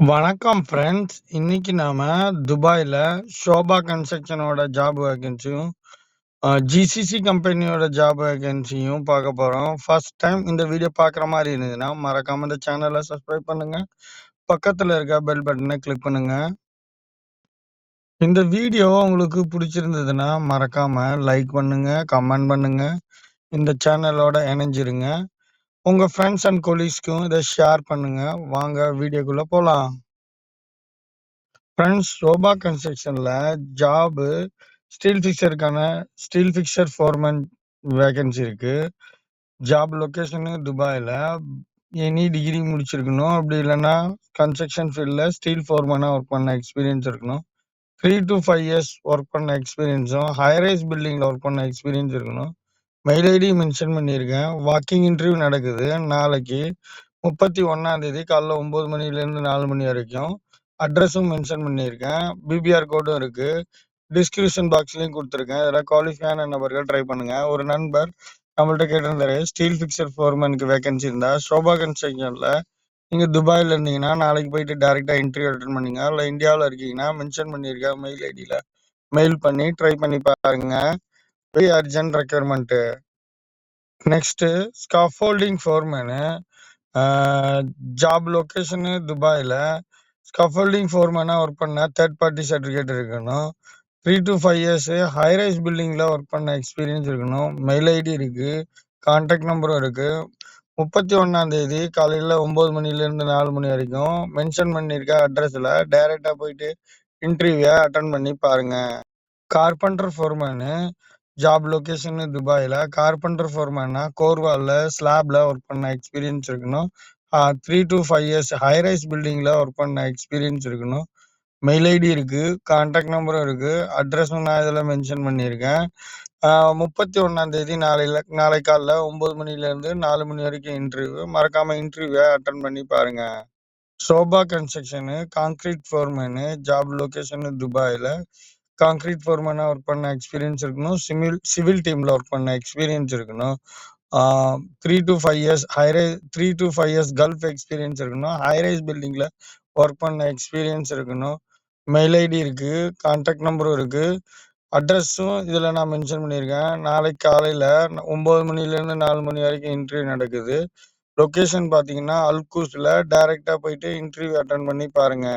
வணக்கம் ஃப்ரெண்ட்ஸ். இன்னைக்கு நாம துபாயில ஷோபா கன்ஸ்ட்ரக்ஷனோட ஜாப் வேகன்சியும் ஜிசிசி கம்பெனியோட ஜாப் வேகன்சியும் பார்க்க போறோம். ஃபர்ஸ்ட் டைம் இந்த வீடியோ பார்க்குற மாதிரி இருந்ததுன்னா மறக்காம இந்த சேனலை சப்ஸ்கிரைப் பண்ணுங்க. பக்கத்துல இருக்க பெல் பட்டனை கிளிக் பண்ணுங்க. இந்த வீடியோ உங்களுக்கு பிடிச்சிருந்ததுன்னா மறக்காம லைக் பண்ணுங்க, கமெண்ட் பண்ணுங்க, இந்த சேனலோட இணைஞ்சிருங்க. உங்க ஃப்ரெண்ட்ஸ் அண்ட் கொலீக்ஸ்க்கும் இதை ஷேர் பண்ணுங்க. வாங்க வீடியோக்குள்ள போலாம். ஃப்ரெண்ட்ஸ், ஷோபா கன்ஸ்ட்ரக்ஷன்ல job steel fixer foreman vacancy இருக்கு. ஜாப் லொகேஷனு துபாயில. எனி டிகிரி முடிச்சிருக்கணும். அப்படி இல்லைன்னா கன்ஸ்ட்ரக்ஷன் ஃபீல்ட்ல ஸ்டீல் ஃபோர்மேனா ஒர்க் பண்ண எக்ஸ்பீரியன்ஸ் இருக்கணும். 3 to 5 இயர்ஸ் ஒர்க் பண்ண எக்ஸ்பீரியன்ஸும் ஹைரைஸ் பில்டிங்ல ஒர்க் பண்ண எக்ஸ்பீரியன்ஸ் இருக்கணும். மெயில் ஐடி மென்ஷன் பண்ணியிருக்கேன். வாக்கிங் இன்டர்வியூ நடக்குது நாளைக்கு 31ஆம் தேதி காலைல 9 மணிலேருந்து 4 மணி வரைக்கும். அட்ரஸும் மென்ஷன் பண்ணியிருக்கேன். பிபிஆர் கோடும் இருக்கு. டிஸ்கிரிப்ஷன் பாக்ஸ்லயும் கொடுத்துருக்கேன். இதெல்லாம் குவாலிஃபையான நபர்கள் ட்ரை பண்ணுங்க. ஒரு நண்பர் நம்மள்ட்ட கேட்டிருந்தாரு, ஸ்டீல் ஃபிக்சர் ஃபோர்மேனுக்கு வேகன்சி இருந்தா ஷோபா கன்ஸ்ட்ரக்ஷன்ல நீங்க துபாயில இருந்தீங்கன்னா நாளைக்கு போயிட்டு டைரக்டா இன்டர்வியூ அட்டன் பண்ணீங்க. இல்லை இந்தியாவில் இருக்கீங்கன்னா மென்ஷன் பண்ணியிருக்கேன் மெயில் ஐடியில மெயில் பண்ணி ட்ரை பண்ணி பாருங்க. Very urgent requirement. Next scaffolding foreman. Job location துபாயில. ஸ்காஃபோல்டிங் ஃபோர்மேனா ஒர்க் பண்ண தேர்ட் பார்ட்டி சர்டிஃபிகேட் இருக்கணும். 3 to 5 இயர்ஸ் ஹைரைஸ் பில்டிங்ல ஒர்க் பண்ண எக்ஸ்பீரியன்ஸ் இருக்கணும். மெயில் ஐடி இருக்கு, கான்டாக்ட் நம்பரும் இருக்கு. 31ஆம் தேதி காலையில 9 மணிலேருந்து 4 மணி வரைக்கும் மென்ஷன் பண்ணியிருக்க அட்ரஸ்ல டைரக்டா போயிட்டு இன்டர்வியூ அட்டன் பண்ணி பாருங்க. Carpenter foreman. ஜாப் லொகேஷன் துபாயில. கார்பெண்டர் ஃபோர்மேனா கோர்வால்ல ஸ்லாப்ல ஒர்க் பண்ண எக்ஸ்பீரியன்ஸ் இருக்கணும். 3 to 5 இயர்ஸ் ஹைரைஸ் பில்டிங்ல ஒர்க் பண்ண எக்ஸ்பீரியன்ஸ் இருக்கணும். மெயில் ஐடி இருக்கு, கான்டாக்ட் நம்பரும் இருக்கு, அட்ரஸும் நான் இதில் மென்ஷன் பண்ணியிருக்கேன். 31ஆம் தேதி நாளை காலைல 9 மணிலேருந்து 4 மணி வரைக்கும் இன்டர்வியூ. மறக்காம இன்டர்வியூவை அட்டன் பண்ணி பாருங்க. Sobha construction concrete foreman. Job location துபாயில. கான்கிரீட் ஃபோர்மேனா ஒர்க் பண்ண எக்ஸ்பீரியன்ஸ் இருக்கணும். சிவில் டீம்ல ஒர்க் பண்ண எக்ஸ்பீரியன்ஸ் இருக்கணும். 3 to 5 years 3 to 5 years Gulf experience இருக்கணும். ஹைரைஸ் பில்டிங்ல ஒர்க் பண்ண எக்ஸ்பீரியன்ஸ் இருக்கணும். மெயில் ஐடி இருக்கு, கான்டாக்ட் நம்பரும் இருக்கு, அட்ரஸும் இதில் நான் மென்ஷன் பண்ணியிருக்கேன். நாளைக்கு காலையில் 9 மணிலேருந்து 4 மணி வரைக்கும் இன்டர்வியூ நடக்குது. லொக்கேஷன் பார்த்தீங்கன்னா அல்கூஸில். டைரெக்டாக போயிட்டு இன்டர்வியூ அட்டன் பண்ணி பாருங்க.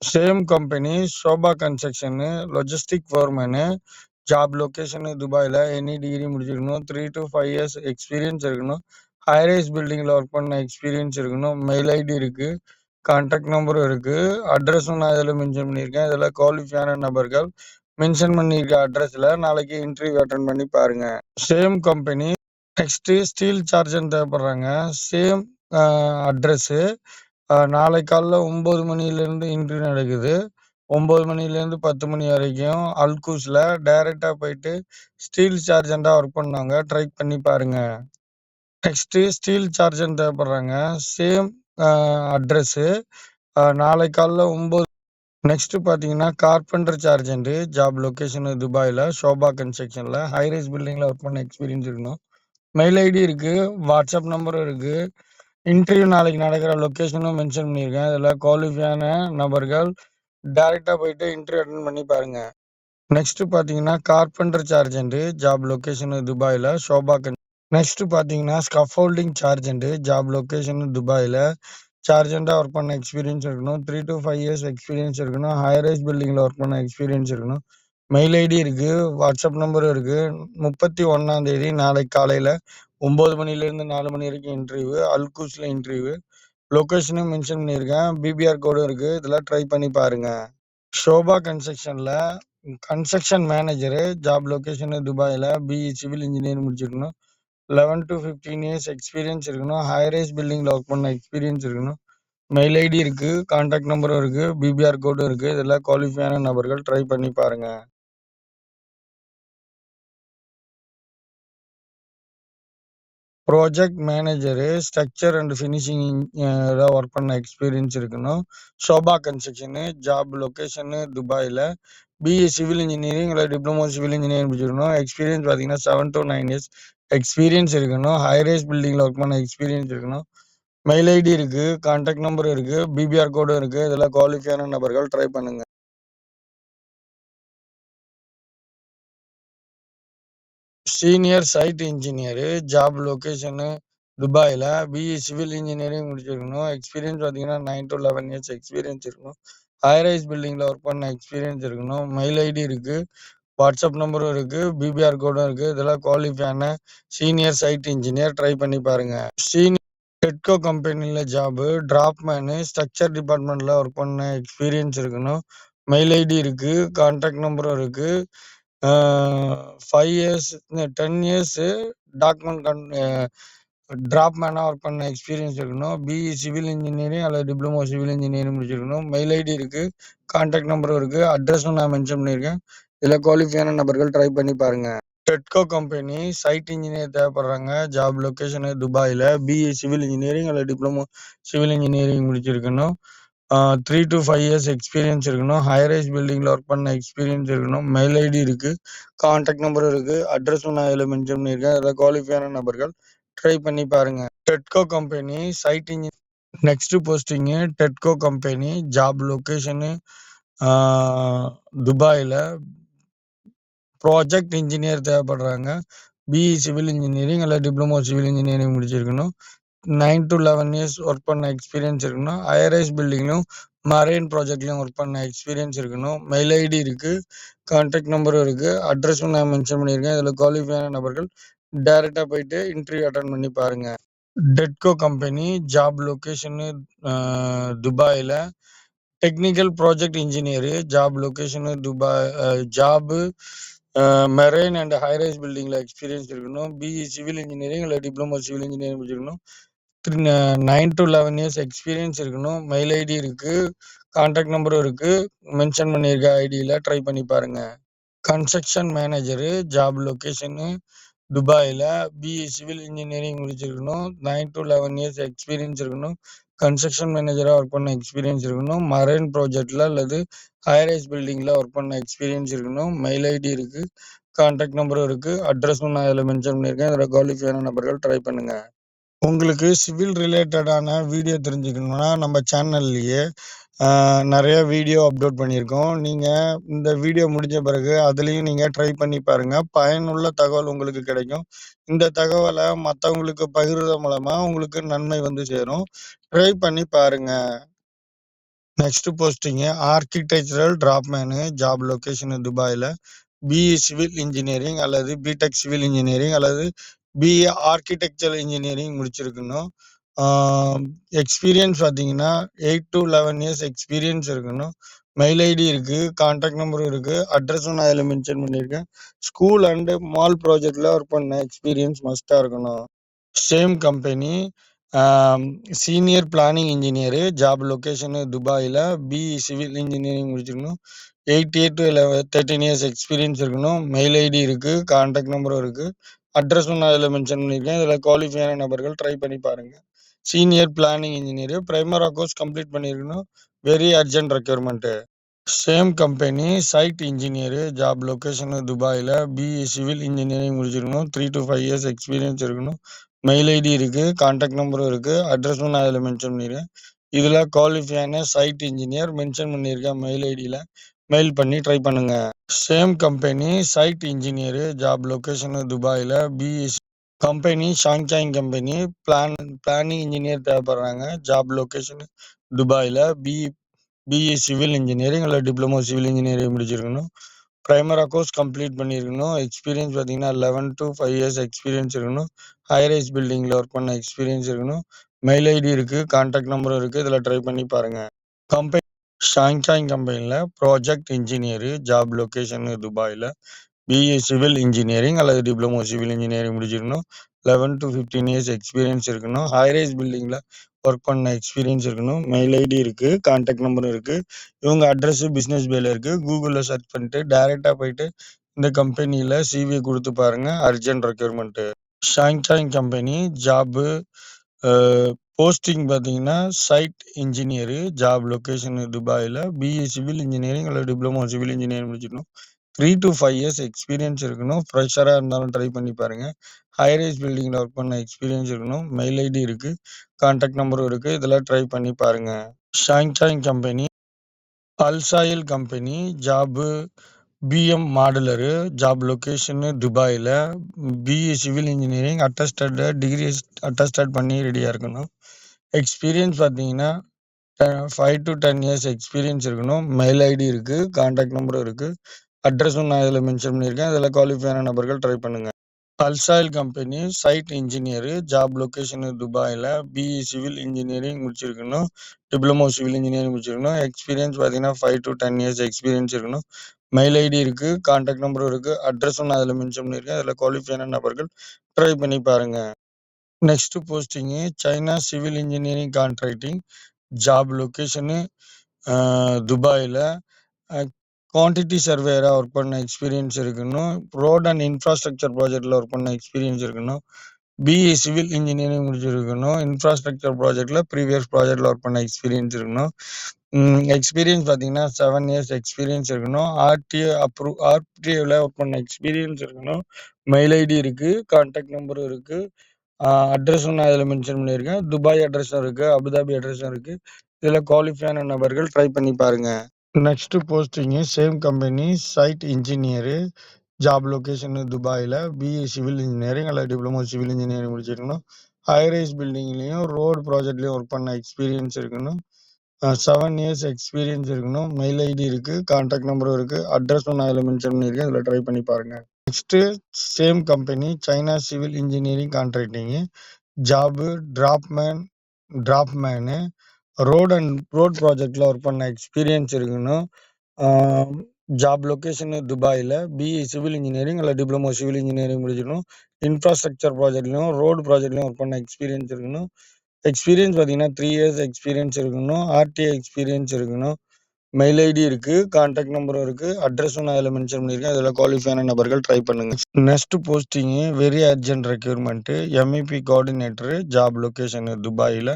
Same company Sobha construction logistic foreman. Job location துபாயில். எனி டிகிரி முடிச்சிருக்கணும். 3 to 5 இயர்ஸ் எக்ஸ்பீரியன்ஸ் இருக்கணும். ஹைரைஸ் பில்டிங்கில் ஒர்க் பண்ண எக்ஸ்பீரியன்ஸ் இருக்கணும். மெயில் ஐடி இருக்கு, கான்டாக்ட் நம்பரும் இருக்கு, அட்ரஸும் நான் இதில் மென்ஷன் பண்ணியிருக்கேன். இதில் குவாலிஃபையான நபர்கள் மென்ஷன் பண்ணியிருக்க அட்ரஸில் நாளைக்கு இன்டர்வியூ அட்டன் பண்ணி பாருங்க. Same company. Next steel chargehand தேவைப்படுறாங்க. Same address. நாளை காலைல 9 மணிலேருந்து இன்டர்வியூ நடக்குது. 9 மணிலேருந்து 10 மணி வரைக்கும் அல்கூஸில். டைரெக்டாக போயிட்டு ஸ்டீல் சார்ஜெண்டாக ஒர்க் பண்ணாங்க, ட்ரை பண்ணி பாருங்க. நெக்ஸ்ட் ஸ்டீல் சார்ஜன் தேவைப்படுறாங்க. Same address. நாளை காலைல 9. நெக்ஸ்ட் பார்த்தீங்கன்னா கார்பெண்டர் சார்ஜென்ட். ஜாப் லொகேஷன் துபாயில். ஷோபா கன்ஸ்ட்ரக்ஷனில் ஹைரைஸ் பில்டிங்கில் ஒர்க் பண்ண எக்ஸ்பீரியன்ஸ் இருக்கணும். மெயில் ஐடி இருக்கு, வாட்ஸ்அப் நம்பரும் இருக்கு. இன்டர்வியூ நாளைக்கு நடக்கிற லொக்கேஷனும் மென்ஷன் பண்ணியிருக்கேன். இதில் குவாலிஃபையான நபர்கள் டைரெக்டாக போயிட்டு இன்டர்வியூ அட்டன் பண்ணி பாருங்க. நெக்ஸ்ட் பார்த்தீங்கன்னா கார்பெண்டர் சார்ஜென்ட். ஜாப் லொகேஷன் துபாயில். ஷோபா நெக்ஸ்ட் பார்த்தீங்கன்னா ஸ்கஃபோல்டிங் சார்ஜென்ட். ஜாப் லொகேஷன் துபாயில். சார்ஜெண்டாக ஒர்க் பண்ண எக்ஸ்பீரியன்ஸ் இருக்கணும். 3 to 5 இயர்ஸ் எக்ஸ்பீரியன்ஸ் இருக்கணும். ஹைரைஸ் பில்டிங்கில் ஒர்க் பண்ண எக்ஸ்பீரியன்ஸ் இருக்கணும். மெயில் ஐடி இருக்கு, வாட்ஸ்அப் நம்பரும் இருக்கு. 31ஆம் தேதி நாளைக்கு காலையில் 9 மணிலேருந்து 4 மணி வரைக்கும் இன்டர்வியூ. அல்கூஸில் இன்டர்வியூ. லொக்கேஷனும் மென்ஷன் பண்ணியிருக்கேன். பிபிஆர் கோடும் இருக்கு. இதெல்லாம் ட்ரை பண்ணி பாருங்க. ஷோபா கன்ஸ்ட்ரக்ஷன்ல கன்ஸ்ட்ரக்ஷன் மேனேஜரு. ஜாப் லொகேஷன் துபாயில. பிஇ சிவில் இன்ஜினியர் முடிச்சிருக்கணும். 11 to 15 இயர்ஸ் எக்ஸ்பீரியன்ஸ் இருக்கணும். ஹைரைஸ் பில்டிங்ல ஒர்க் பண்ண எக்ஸ்பீரியன்ஸ் இருக்கணும். மெயில் ஐடி இருக்கு, கான்டாக்ட் நம்பரும் இருக்கு, பிபிஆர் கோடும் இருக்கு. இதெல்லாம் குவாலிஃபையான நபர்கள் ட்ரை பண்ணி பாருங்க. Project manager structure and finishing work பண்ண எக்ஸ்பீரியன்ஸ் இருக்கணும். ஷோபா கன்ஸ்ட்ரக்ஷனு. ஜாப் லொகேஷனு துபாயில். பிஇ சிவில் இன்ஜினியரிங் இல்லை டிப்ளமோ சிவில் இன்ஜினியரிங் முடிச்சிருக்கணும். எக்ஸ்பீரியன்ஸ் பார்த்தீங்கன்னா 7 to 9 இயர்ஸ் எக்ஸ்பீரியன்ஸ் இருக்கணும். ஹைரைஸ் பில்டிங்கில் ஒர்க் பண்ண எக்ஸ்பீரியன்ஸ் இருக்கணும். மெயில் ஐடி இருக்கு, கான்டாக்ட் நம்பர் இருக்கு, பிபிஆர் கோடும் இருக்கு. இதெல்லாம் குவாலிஃபையான நபர்கள் ட்ரை பண்ணுங்க. Senior side engineer, job location துபாயில. பிஇ சிவில் இன்ஜினியரிங் முடிச்சிருக்கணும். எக்ஸ்பீரியன்ஸ் பார்த்தீங்கன்னா 9 to 11 இயர்ஸ் எக்ஸ்பீரியன்ஸ் இருக்கணும். ஹைரைஸ் பில்டிங்ல ஒர்க் பண்ண எக்ஸ்பீரியன்ஸ் இருக்கணும். மெயில் ஐடி இருக்கு, வாட்ஸ்அப் நம்பரும் இருக்கு, பிபிஆர் கோடும் இருக்கு. இதெல்லாம் குவாலிஃபையான சீனியர் சைட் இன்ஜினியர் ட்ரை பண்ணி பாருங்க. சீனியர் டெட்கோ கம்பெனில ஜாபு, டிராப்மேனு, ஸ்ட்ரக்சர் டிபார்ட்மெண்ட்ல ஒர்க் பண்ண எக்ஸ்பீரியன்ஸ் இருக்கணும். மெயில் ஐடி இருக்கு, கான்டாக்ட் நம்பரும் இருக்கு. 5 இயர்ஸ் 10 இயர்ஸ் டாக்குமெண்ட் டிராப்மேனா ஒர்க் பண்ண எக்ஸ்பீரியன்ஸ் இருக்கணும். பிஇ சிவில் இன்ஜினியரிங் அல்லது டிப்ளமோ சிவில் இன்ஜினியரிங் முடிச்சிருக்கணும். மெயில் ஐடி இருக்கு, கான்டாக்ட் நம்பரும் இருக்கு, அட்ரஸும் நான் மென்ஷன் பண்ணியிருக்கேன். இதில் குவாலிஃபையான நபர்கள் ட்ரை பண்ணி பாருங்க. டெட்கோ கம்பெனி சைட் இன்ஜினியர் தேவைப்படுறாங்க. ஜாப் லொகேஷனு துபாயில். பிஇ சிவில் இன்ஜினியரிங் அல்லது டிப்ளமோ சிவில் இன்ஜினியரிங் முடிச்சிருக்கணும். 3 to 5 இயர்ஸ் எக்ஸ்பீரியன்ஸ் இருக்கணும். ஹைரைஸ் பில்டிங்கில் ஒர்க் பண்ண எக்ஸ்பீரியன்ஸ் இருக்கணும். மெயில் ஐடி இருக்கு, கான்டாக்ட் நம்பரும் இருக்கு, அட்ரஸும் நான் இதில் மென்ஷன் பண்ணியிருக்கேன். அதில் குவாலிஃபையான நபர்கள் ட்ரை பண்ணி பாருங்க. Tedco company site engineer next posting Tedco company job location துபாயில். ப்ராஜெக்ட் இன்ஜினியர் தேவைப்படுறாங்க. பிஇ சிவில் இன்ஜினியரிங் அல்லது டிப்ளமோ சிவில் இன்ஜினியரிங் முடிச்சிருக்கணும். 9 to 11 இயர்ஸ் ஒர்க் பண்ண எக்ஸ்பீரியன்ஸ் இருக்கணும். ஹைரைஸ் பில்டிங்லையும் மரைன் ப்ராஜெக்ட்லையும் ஒர்க் பண்ண எக்ஸ்பீரியன்ஸ் இருக்கணும். மெயில் ஐடி இருக்கு, கான்டாக்ட் நம்பரும் இருக்கு, அட்ரஸும் நான் மென்ஷன் பண்ணியிருக்கேன். இதில் குவாலிஃபையான நபர்கள் டைரெக்டாக போயிட்டு இன்டர்வியூ அட்டன் பண்ணி பாருங்க. டெட்கோ கம்பெனி ஜாப் லொகேஷனு துபாயில். Technical project engineer, job location Dubai. Job marine and high-rise பில்டிங்கில் எக்ஸ்பீரியன்ஸ் இருக்கணும். பிஇ சிவில் இன்ஜினியரிங் இல்லை டிப்ளமோ சிவில் இன்ஜினியரிங் முடிச்சிருக்கணும். 9 to 11 இயர்ஸ் எக்ஸ்பீரியன்ஸ் இருக்கணும். மெயில் ஐடி இருக்கு, கான்டாக்ட் நம்பரும் இருக்கு, மென்ஷன் பண்ணியிருக்க ஐடியில் ட்ரை பண்ணி பாருங்க. கன்ஸ்ட்ரக்ஷன் மேனேஜரு, ஜாப் லொகேஷனு துபாயில். பிஇ சிவில் இன்ஜினியரிங் முடிச்சிருக்கணும். 9 to 11 இயர்ஸ் எக்ஸ்பீரியன்ஸ் இருக்கணும். கன்ஸ்ட்ரக்ஷன் மேனேஜராக ஒர்க் பண்ண எக்ஸ்பீரியன்ஸ் இருக்கணும். மரைன் ப்ராஜெக்டில் அல்லது ஹைரைஸ் பில்டிங்கில் ஒர்க் பண்ண எக்ஸ்பீரியன்ஸ் இருக்கணும். மெயில் ஐடி இருக்கு, கான்டாக்ட் நம்பரும் இருக்கு, அட்ரஸும் நான் இதில் மென்ஷன் பண்ணியிருக்கேன். இதில் குவாலிஃபையான நபர்கள் ட்ரை பண்ணுங்க. உங்களுக்கு சிவில் ரிலேட்டடான வீடியோ தெரிஞ்சுக்கணும்னா நம்ம சேனல்லையே நிறைய வீடியோ அப்லோட் பண்ணியிருக்கோம். நீங்கள் இந்த வீடியோ முடிஞ்ச பிறகு அதுலேயும் நீங்கள் ட்ரை பண்ணி பாருங்கள். பயனுள்ள தகவல் உங்களுக்கு கிடைக்கும். இந்த தகவலை மற்றவங்களுக்கு பகிர்றது மூலமாக உங்களுக்கு நன்மை வந்து சேரும். ட்ரை பண்ணி பாருங்க. Next posting architectural draftsman, job location துபாயில். பிஇ சிவில் இன்ஜினியரிங் அல்லது பிடெக் சிவில் இன்ஜினியரிங் அல்லது பிஇ ஆர்கிடெக்சரல் இன்ஜினியரிங் முடிச்சிருக்கணும். எக்ஸ்பீரியன்ஸ் பார்த்தீங்கன்னா 8 to 11 இயர்ஸ் எக்ஸ்பீரியன்ஸ் இருக்கணும். மெயில் ஐடி இருக்கு, கான்டாக்ட் நம்பரும் இருக்கு, அட்ரஸும் நான் இதில் மென்ஷன் பண்ணியிருக்கேன். ஸ்கூல் அண்டு மால் ப்ராஜெக்டில் ஒர்க் பண்ண எக்ஸ்பீரியன்ஸ் மஸ்ட்டாக இருக்கணும். Same company senior planning engineer, job location துபாயில். பிஇ சிவில் இன்ஜினியரிங் முடிச்சிருக்கணும். 8 to 13 இயர்ஸ் எக்ஸ்பீரியன்ஸ் இருக்கணும். மெயில் ஐடி இருக்கு, கான்டாக்ட் நம்பரும் இருக்கு, அட்ரஸும் நான் இதில் மென்ஷன் பண்ணியிருக்கேன். இதில் குவாலிஃபையான நபர்கள் ட்ரை பண்ணி பாருங்க. சீனியர் பிளானிங் இன்ஜினியர், பிரைமரா கோர்ஸ் கம்ப்ளீட் பண்ணியிருக்கணும். Very urgent requirement. Same company site engineer, job location துபாயில். பிஇ சிவில் இன்ஜினியரிங் முடிச்சிருக்கணும். 3 to 5 இயர்ஸ் எக்ஸ்பீரியன்ஸ் இருக்கணும். மெயில் ஐடி இருக்கு, கான்டாக்ட் நம்பரும் இருக்கு, அட்ரஸும் நான் இதில் மென்ஷன் பண்ணியிருக்கேன். இதில் குவாலிஃபையான சைட் இன்ஜினியர் மென்ஷன் பண்ணியிருக்கேன். மெயில் ஐடியில் மெயில் பண்ணி ட்ரை பண்ணுங்க. Same company site engineer, job location துபாயில். பிஇ கம்பெனி ஷாங்காங் கம்பெனி பிளானிங் இன்ஜினியர் தேவைப்படுறாங்க. ஜாப் லொகேஷன் துபாயில். பிஇ சிவில் இன்ஜினியரிங் அல்லது டிப்ளமோ சிவில் இன்ஜினியரிங் முடிச்சிருக்கணும். பிரைமரா கோர்ஸ் கம்ப்ளீட் பண்ணியிருக்கணும். எக்ஸ்பீரியன்ஸ் பார்த்தீங்கன்னா 11 to 5 இயர்ஸ் எக்ஸ்பீரியன்ஸ் இருக்கணும். ஹைரைஸ் பில்டிங்கில் ஒர்க் பண்ண எக்ஸ்பீரியன்ஸ் இருக்கணும். மெயில் ஐடி இருக்கு, கான்டாக்ட் நம்பரும் இருக்கு, இதில் ட்ரை பண்ணி பாருங்க. கம்பெனி ஷாங்காங் கம்பெனியில் ப்ராஜெக்ட் இன்ஜினியரு, ஜாப் லொகேஷனு துபாயில். பிஇ சிவில் இன்ஜினியரிங் அல்லது டிப்ளமோ சிவில் இன்ஜினியரிங் முடிச்சிருக்கணும். 11 to 15 இயர்ஸ் எக்ஸ்பீரியன்ஸ் இருக்கணும். ஹைரைஸ் பில்டிங்கில் ஒர்க் பண்ண எக்ஸ்பீரியன்ஸ் இருக்கணும். மெயில் ஐடி இருக்கு, கான்டாக்ட் நம்பரும் இருக்கு. இவங்க அட்ரஸ் பிஸ்னஸ் பேல இருக்கு. கூகுளில் சர்ச் பண்ணிட்டு டைரெக்டாக போயிட்டு இந்த கம்பெனியில் சிவி கொடுத்து பாருங்க. Urgent requirement. ஷாங்காங் கம்பெனி ஜாபு போஸ்டிங் பார்த்தீங்கன்னா சைட் இன்ஜினியரு, ஜாப் லொகேஷன் துபாயில். பிஇ சிவில் இன்ஜினியரிங் அல்லது டிப்ளமோ சிவில் இன்ஜினியரிங் முடிச்சிடணும். 3 to 5 இயர்ஸ் எக்ஸ்பீரியன்ஸ் இருக்கணும். ஃப்ரெஷரா இருந்தாலும் ட்ரை பண்ணி பாருங்க. ஹை ரைஸ் பில்டிங்ல ஒர்க் பண்ண எக்ஸ்பீரியன்ஸ் இருக்கணும். மெயில் ஐடி இருக்கு. கான்டாக்ட் நம்பரும் இருக்கு. இதெல்லாம் ட்ரை பண்ணி பாருங்க. ஷாங்சாங் கம்பெனி, அல்சாயில் company, job BM modeller, job location துபாயில, BE civil engineering attested degree attested பண்ணி ரெடியா இருக்கணும். எக்ஸ்பீரியன்ஸ் பார்த்தீங்கன்னா 5 to 10 இயர்ஸ் எக்ஸ்பீரியன்ஸ் இருக்கணும். மெயில் ஐடி இருக்கு. கான்டாக்ட் நம்பரும் இருக்கு. அட்ரஸும் நான் இதில் மென்ஷன் பண்ணியிருக்கேன். இதில் குவாலிஃபையான நபர்கள் ட்ரை பண்ணுங்க. அல்சாயில் company site engineer, job location துபாயில், பிஇ சிவில் இன்ஜினியரிங் முடிச்சிருக்கணும். டிப்ளமோ சிவில் இன்ஜினியரிங் முடிச்சிருக்கணும். எக்ஸ்பீரியன்ஸ் பார்த்தீங்கன்னா 5 to 10 இயர்ஸ் எக்ஸ்பீரியன்ஸ் இருக்கணும். மெயில் ஐடி இருக்கு. கான்டாக்ட் நம்பரும் இருக்கு. அட்ரஸும் நான் இதில் மென்ஷன் பண்ணியிருக்கேன். இதில் குவாலிஃபையான நபர்கள் ட்ரை பண்ணி பாருங்க. Next posting China civil engineering contracting, job location துபாயில், குவான்டிட்டி சர்வேயராக ஒர்க் பண்ண எக்ஸ்பீரியன்ஸ் இருக்கணும். ரோட் அண்ட் இன்ஃப்ராஸ்ட்ரக்சர் ப்ராஜெக்டில் ஒர்க் பண்ண எக்ஸ்பீரியன்ஸ் இருக்கணும். பிஇ சிவில் இன்ஜினியரிங் முடிச்சிருக்கணும். இன்ஃப்ராஸ்ட்ரக்சர் ப்ராஜெக்டில் ப்ரீவியஸ் ப்ராஜெக்டில் ஒர்க் பண்ண எக்ஸ்பீரியன்ஸ் இருக்கணும். எக்ஸ்பீரியன்ஸ் பார்த்தீங்கன்னா 7 இயர்ஸ் எக்ஸ்பீரியன்ஸ் இருக்கணும். ஆர்டிஏவில் ஒர்க் பண்ண எக்ஸ்பீரியன்ஸ் இருக்கணும். மெயில் ஐடி இருக்குது. கான்டாக்ட் நம்பரும் இருக்குது. அட்ரஸும் நான் இதில் மென்ஷன் பண்ணியிருக்கேன். துபாய் அட்ரஸும் இருக்குது. அபுதாபி அட்ரஸும் இருக்குது. இதில் குவாலிஃபையான நபர்கள் ட்ரை பண்ணி பாருங்க. Next posting same company site engineer, job location துபாயில், பிஇ சிவில் இன்ஜினியரிங் அல்லது டிப்ளமோ சிவில் இன்ஜினியரிங் முடிச்சிருக்கணும். ஹை ரைஸ் பில்டிங்லேயும் ரோடு ப்ராஜெக்ட்லேயும் ஒர்க் பண்ண எக்ஸ்பீரியன்ஸ் இருக்கணும். 7 இயர்ஸ் எக்ஸ்பீரியன்ஸ் இருக்கணும். மெயில் ஐடி இருக்குது. கான்டாக்ட் நம்பரும் இருக்குது. அட்ரஸும் நான் இதில் மென்ஷன் பண்ணியிருக்கேன். இதில் ட்ரை பண்ணி பாருங்க. Next same company China civil engineering contracting, job draftsman, road ப்ராஜெக்டில் ஒர்க் பண்ண எக்ஸ்பீரியன்ஸ் இருக்கணும். ஜாப் லொகேஷன் துபாயில், பிஇ சிவில் இன்ஜினியரிங் அல்லது டிப்ளமோ சிவில் இன்ஜினியரிங் முடிச்சிடணும். இன்ஃப்ராஸ்ட்ரக்சர் ப்ராஜெக்ட்லையும் ரோடு ப்ராஜெக்ட்லையும் ஒர்க் பண்ண எக்ஸ்பீரியன்ஸ் இருக்கணும். எக்ஸ்பீரியன்ஸ் பார்த்தீங்கன்னா 3 இயர்ஸ் எக்ஸ்பீரியன்ஸ் இருக்கணும். ஆர்டிஐ எக்ஸ்பீரியன்ஸ் இருக்கணும். மெயில் ஐடி இருக்கு. கான்டாக்ட் நம்பரும் இருக்கு. அட்ரஸும் நான் இதில் மென்ஷன் பண்ணியிருக்கேன். இதில் குவாலிஃபையான நபர்கள் ட்ரை பண்ணுங்க. Next posting very urgent recruitment MEP coordinator, job location துபாயில்,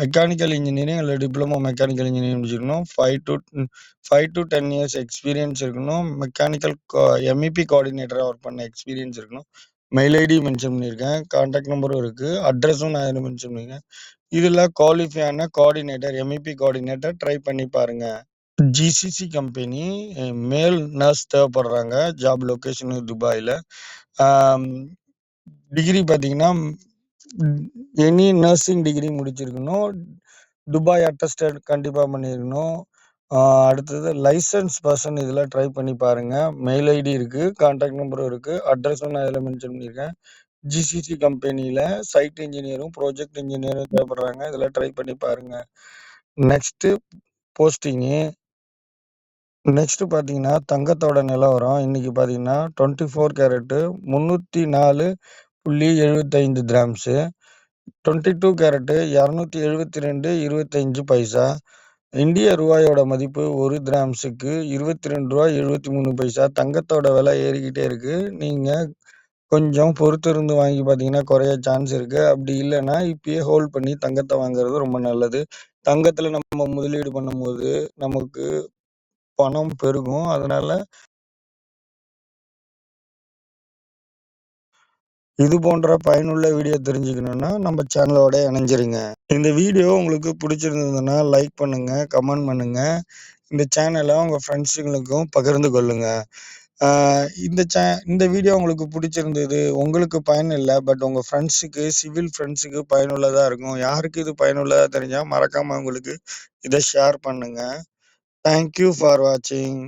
மெக்கானிக்கல் இன்ஜினியரிங் அல்லது டிப்ளமோ மெக்கானிக்கல் இன்ஜினியரிங் முடிச்சிருக்கணும். 5 to 10 இயர்ஸ் எக்ஸ்பீரியன்ஸ் இருக்கணும். மெக்கானிக்கல் எம்இபி கோஆர்டினேட்டராக ஒர்க் பண்ண எக்ஸ்பீரியன்ஸ் இருக்கணும். மெயில் ஐடி மென்ஷன் பண்ணியிருக்கேன். கான்டாக்ட் நம்பரும் இருக்குது. அட்ரஸும் நான் இதில் மென்ஷன் பண்ணியிருக்கேன். இதில் குவாலிஃபையான கோஆர்டினேட்டர் எம்இபி கோஆர்டினேட்டர் ட்ரை பண்ணி பாருங்க. ஜிசிசி கம்பெனி மேல் நர்ஸ் தேவைப்படுறாங்க. ஜாப் லொகேஷன் துபாயில். டிகிரி பார்த்தீங்கன்னா எனி நர்சிங் டிகிரி முடிச்சிருக்கணும். துபாய் அட்டஸ்டட் கண்டிப்பாக பண்ணியிருக்கணும். அடுத்தது லைசன்ஸ் பர்சன் இதில் ட்ரை பண்ணி பாருங்க. மெயில் ஐடி இருக்கு. கான்டாக்ட் நம்பரும் இருக்கு. அட்ரஸும் நான் இதில் மென்ஷன் பண்ணியிருக்கேன். ஜிசிசி கம்பெனியில் சைட் இன்ஜினியரும் ப்ராஜெக்ட் இன்ஜினியரும் தேவைப்படுறாங்க. இதில் ட்ரை பண்ணி பாருங்க. நெக்ஸ்ட் போஸ்டிங்கு நெக்ஸ்ட் பார்த்தீங்கன்னா தங்கத்தோட நிலவரம் இன்னைக்கு பார்த்தீங்கன்னா 24 கேரட்டு 304.75 கிராம்ஸு, 22 கேரட்டு 272.25 பைசா. இந்திய ரூபாயோட மதிப்பு 1 கிராம்ஸுக்கு ₹22.73. தங்கத்தோட விலை ஏறிக்கிட்டே இருக்கு. நீங்கள் கொஞ்சம் பொறுத்திருந்து வாங்கி பார்த்தீங்கன்னா குறைய சான்ஸ் இருக்கு. அப்படி இல்லைன்னா இப்பயே ஹோல்ட் பண்ணி தங்கத்தை வாங்குறது ரொம்ப நல்லது. தங்கத்தில் நம்ம முதலீடு பண்ணும்போது நமக்கு பணம் பெருகும். அதனால இது போன்ற பயனுள்ள வீடியோ தெரிஞ்சுக்கணும்னா நம்ம சேனலோட இணைஞ்சிருங்க. இந்த வீடியோ உங்களுக்கு பிடிச்சிருந்ததுன்னா லைக் பண்ணுங்க, கமெண்ட் பண்ணுங்க. இந்த சேனலை உங்கள் ஃப்ரெண்ட்ஸுங்களுக்கும் பகிர்ந்து கொள்ளுங்க. இந்த வீடியோ உங்களுக்கு பிடிச்சிருந்தது, உங்களுக்கு பயன் இல்லை, பட் உங்கள் ஃப்ரெண்ட்ஸுக்கு சிவில் ஃப்ரெண்ட்ஸுக்கு பயனுள்ளதாக இருக்கும். யாருக்கு இது பயனுள்ளதாக தெரிஞ்சால் மறக்காமல் உங்களுக்கு இதை ஷேர் பண்ணுங்க. தேங்க்யூ ஃபார் வாட்சிங்.